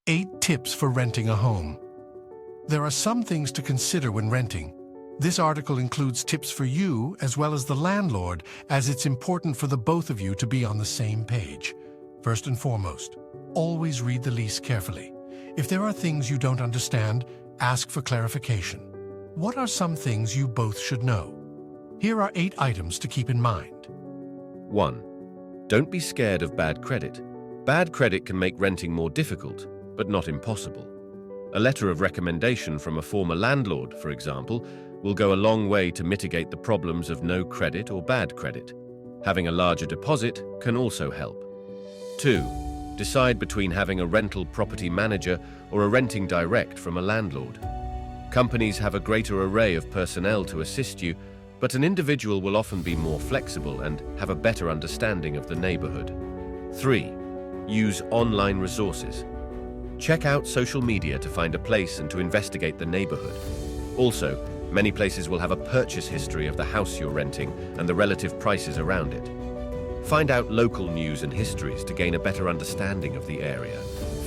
8 tips for renting a home. There are some things to consider when renting. This article includes tips for you as well as the landlord, as it's important for the both of you to be on the same page. First and foremost, always read the lease carefully. If there are things you don't understand, ask for clarification. What are some things you both should know? Here are 8 items to keep in mind. 1. Don't be scared of bad credit. Bad credit can make renting more difficult, but not impossible. A letter of recommendation from a former landlord, for example, will go a long way to mitigate the problems of no credit or bad credit. Having a larger deposit can also help. 2. Decide between having a rental property manager or a renting direct from a landlord. Companies have a greater array of personnel to assist you, but an individual will often be more flexible and have a better understanding of the neighborhood. 3. Use online resources. Check out social media to find a place and to investigate the neighborhood. Also, many places will have a purchase history of the house you're renting and the relative prices around it. Find out local news and histories to gain a better understanding of the area.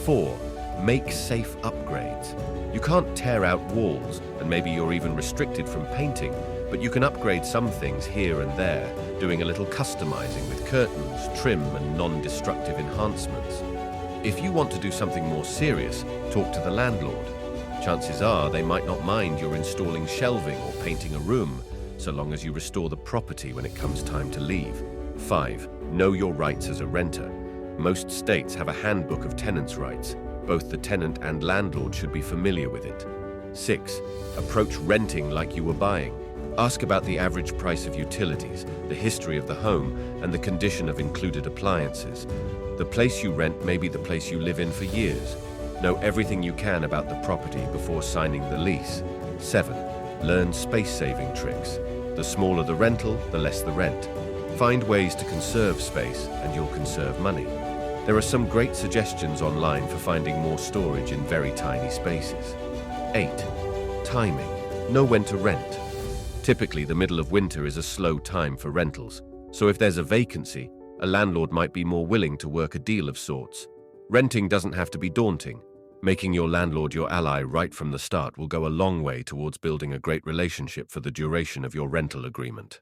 4. Make safe upgrades. You can't tear out walls, and maybe you're even restricted from painting, but you can upgrade some things here and there, doing a little customizing with curtains, trim, and non-destructive enhancements. If you want to do something more serious, talk to the landlord. Chances are they might not mind you're installing shelving or painting a room, so long as you restore the property when it comes time to leave. 5. Know your rights as a renter. Most states have a handbook of tenants' rights. Both the tenant and landlord should be familiar with it. 6. Approach renting like you were buying. Ask about the average price of utilities, the history of the home, and the condition of included appliances. The place you rent may be the place you live in for years. Know everything you can about the property before signing the lease. 7. Learn space-saving tricks. The smaller the rental, the less the rent. Find ways to conserve space, and you'll conserve money. There are some great suggestions online for finding more storage in very tiny spaces. 8. Timing. Know when to rent. Typically, the middle of winter is a slow time for rentals, so if there's a vacancy, a landlord might be more willing to work a deal of sorts. Renting doesn't have to be daunting. Making your landlord your ally right from the start will go a long way towards building a great relationship for the duration of your rental agreement.